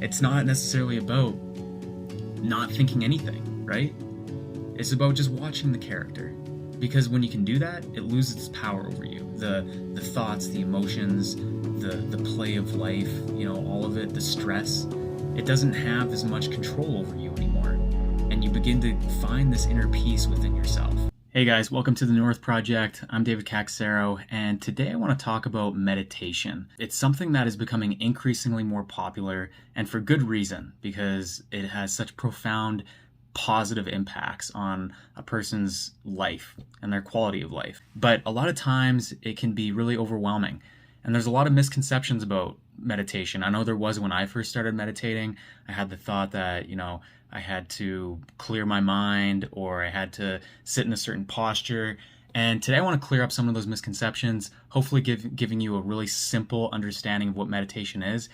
It's not necessarily about not thinking anything, right? It's about just watching the character. Because when you can do that, it loses its power over you. The thoughts, the emotions, the play of life, all of it, the stress, it doesn't have as much control over you anymore. And you begin to find this inner peace within yourself. Hey guys, welcome to the North Project. I'm David Caxero, and today I want to talk about meditation. It's something that is becoming increasingly more popular, and for good reason, because it has such profound positive impacts on a person's life and their quality of life. But a lot of times it can be really overwhelming. And there's a lot of misconceptions about meditation. I know there was when I first started meditating. I had the thought that, I had to clear my mind or I had to sit in a certain posture. And today I want to clear up some of those misconceptions, hopefully giving you a really simple understanding of what meditation is,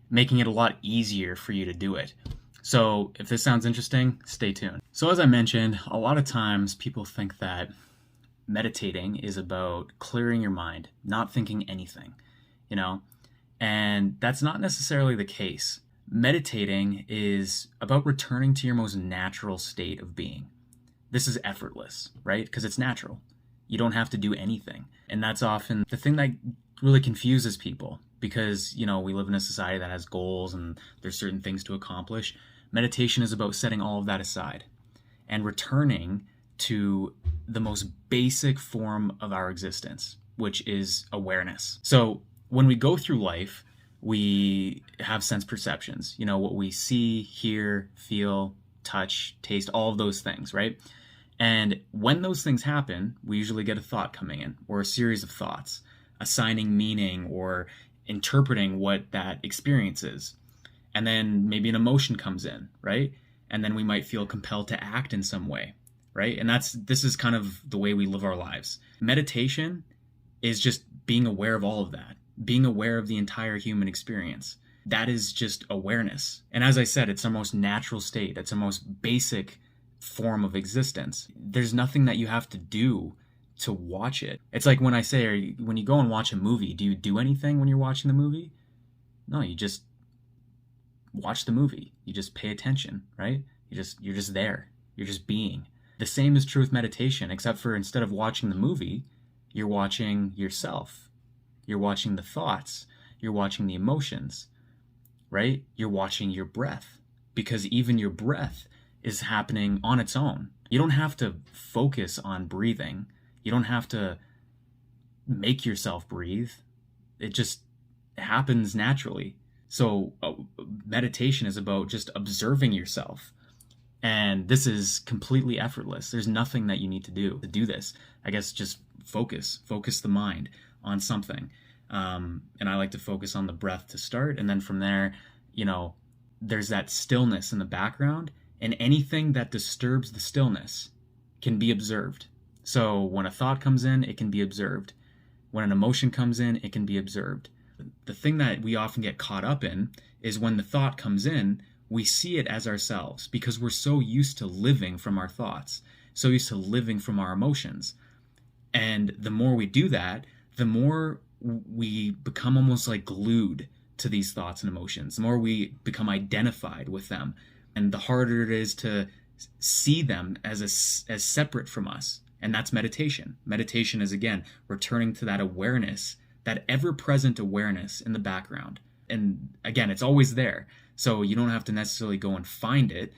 making it a lot easier for you to do it. So if this sounds interesting, stay tuned. So as I mentioned, a lot of times people think that meditating is about clearing your mind, not thinking anything, and that's not necessarily the case. Meditating is about returning to your most natural state of being. This is effortless, right? Because it's natural. You don't have to do anything. And that's often the thing that really confuses people because, we live in a society that has goals and there's certain things to accomplish. Meditation is about setting all of that aside and returning to the most basic form of our existence, which is awareness. So when we go through life, we have sense perceptions, what we see, hear, feel, touch, taste, all of those things, right? And when those things happen, we usually get a thought coming in or a series of thoughts, assigning meaning or interpreting what that experience is. And then maybe an emotion comes in, right? And then we might feel compelled to act in some way, right? And this is kind of the way we live our lives. Meditation is just being aware of all of that, being aware of the entire human experience. That is just awareness. And as I said, it's our most natural state. It's our most basic form of existence. There's nothing that you have to do to watch it. It's like when I say, when you go and watch a movie, do you do anything when you're watching the movie? No, you just watch the movie. You just pay attention, right? You're just there. You're just being. The same is true with meditation, except for instead of watching the movie, you're watching yourself. You're watching the thoughts. You're watching the emotions, right? You're watching your breath, because even your breath is happening on its own. You don't have to focus on breathing. You don't have to make yourself breathe. It just happens naturally. So meditation is about just observing yourself. And this is completely effortless. There's nothing that you need to do this. I guess just focus the mind on something. And I like to focus on the breath to start. And then from there, there's that stillness in the background, and anything that disturbs the stillness can be observed. So when a thought comes in, it can be observed. When an emotion comes in, it can be observed. The thing that we often get caught up in is when the thought comes in, we see it as ourselves because we're so used to living from our thoughts, so used to living from our emotions. And the more we do that, the more we become almost like glued to these thoughts and emotions, the more we become identified with them, and the harder it is to see them as separate from us. And that's meditation. Meditation is, again, returning to that awareness, that ever-present awareness in the background. And again, it's always there. So you don't have to necessarily go and find it.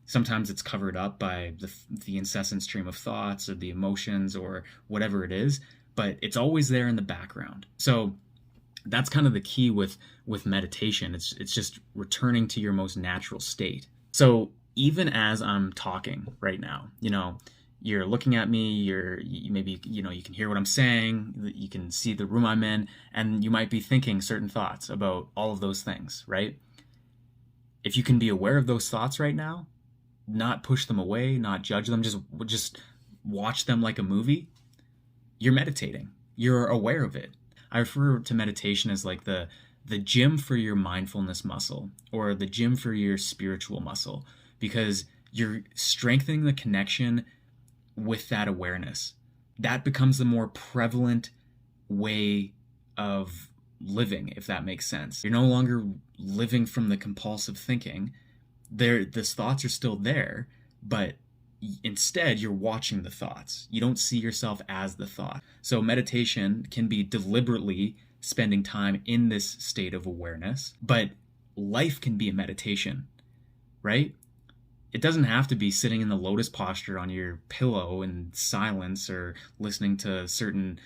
Sometimes it's covered up by the incessant stream of thoughts or the emotions or whatever it is, but it's always there in the background. So that's kind of the key with meditation. It's just returning to your most natural state. So even as I'm talking right now, you're looking at me, you can hear what I'm saying, you can see the room I'm in, and you might be thinking certain thoughts about all of those things, right? If you can be aware of those thoughts right now, not push them away, not judge them, just watch them like a movie, you're meditating. You're aware of it. I refer to meditation as like the gym for your mindfulness muscle, or the gym for your spiritual muscle, because you're strengthening the connection with that awareness. That becomes the more prevalent way of living, if that makes sense. You're no longer living from the compulsive thinking. These thoughts are still there, but instead you're watching the thoughts. You don't see yourself as the thought. So meditation can be deliberately spending time in this state of awareness, but life can be a meditation, right? It doesn't have to be sitting in the lotus posture on your pillow in silence or listening to certain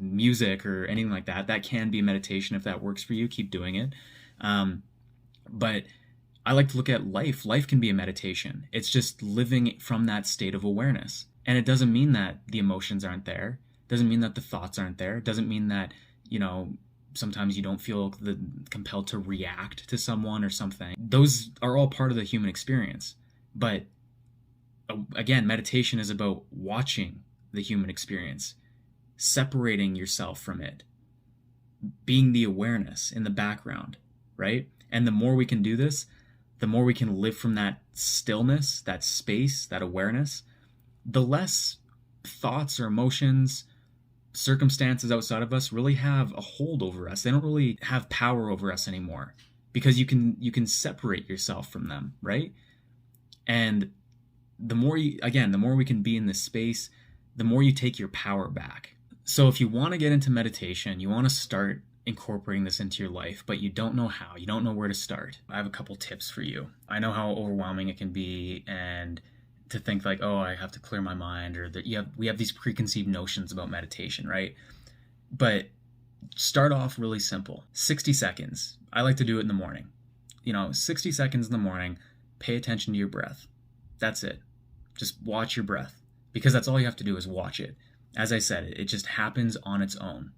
music or anything like that. That can be a meditation. If that works for you, keep doing it. But I like to look at life. Life can be a meditation. It's just living from that state of awareness. And it doesn't mean that the emotions aren't there. It doesn't mean that the thoughts aren't there. It doesn't mean that, sometimes you don't feel compelled to react to someone or something. Those are all part of the human experience. But again, meditation is about watching the human experience, separating yourself from it, being the awareness in the background, right? And the more we can do this, the more we can live from that stillness, that space, that awareness, the less thoughts or emotions, circumstances outside of us really have a hold over us. They don't really have power over us anymore, because you can separate yourself from them, right? And the more we can be in this space, the more you take your power back. So if you want to get into meditation, you want to start incorporating this into your life, but you don't know how, you don't know where to start, I have a couple tips for you. I know how overwhelming it can be, and to think like, oh, I have to clear my mind, or that we have these preconceived notions about meditation, right? But start off really simple. 60 seconds. I like to do it in the morning. 60 seconds in the morning, pay attention to your breath. That's it. Just watch your breath, because that's all you have to do is watch it. As I said, it just happens on its own.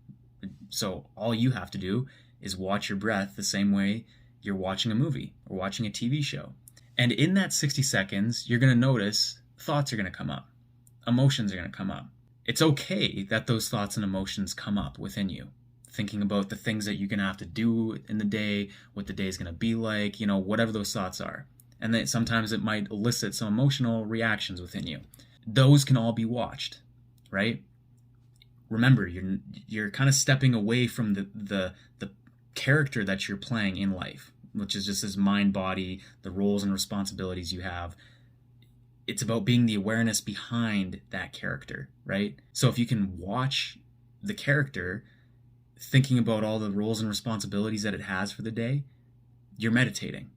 So all you have to do is watch your breath the same way you're watching a movie or watching a TV show. And in that 60 seconds, you're going to notice thoughts are going to come up. Emotions are going to come up. It's okay that those thoughts and emotions come up within you. Thinking about the things that you're going to have to do in the day, what the day is going to be like, whatever those thoughts are. And then sometimes it might elicit some emotional reactions within you. Those can all be watched, right? Remember, you're kind of stepping away from the character that you're playing in life, which is just this mind, body, the roles and responsibilities you have. It's about being the awareness behind that character, right? So if you can watch the character, thinking about all the roles and responsibilities that it has for the day, you're meditating.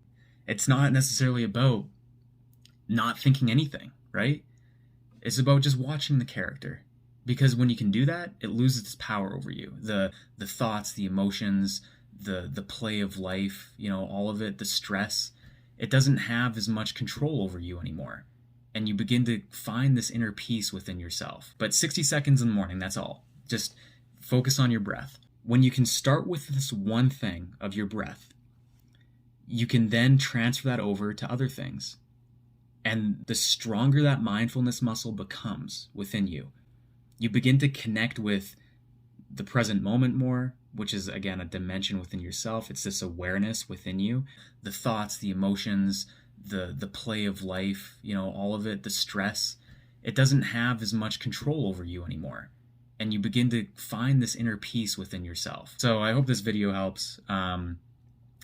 It's not necessarily about not thinking anything, right? It's about just watching the character. Because when you can do that, it loses its power over you. The thoughts, the emotions, the play of life, all of it, the stress, it doesn't have as much control over you anymore. And you begin to find this inner peace within yourself. But 60 seconds in the morning, that's all. Just focus on your breath. When you can start with this one thing of your breath, you can then transfer that over to other things. And the stronger that mindfulness muscle becomes within you, you begin to connect with the present moment more, which is, again, a dimension within yourself. It's this awareness within you. The thoughts, the emotions, the play of life, all of it, the stress, it doesn't have as much control over you anymore. And you begin to find this inner peace within yourself. So I hope this video helps.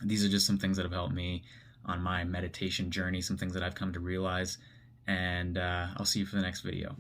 These are just some things that have helped me on my meditation journey, some things that I've come to realize. And I'll see you for the next video.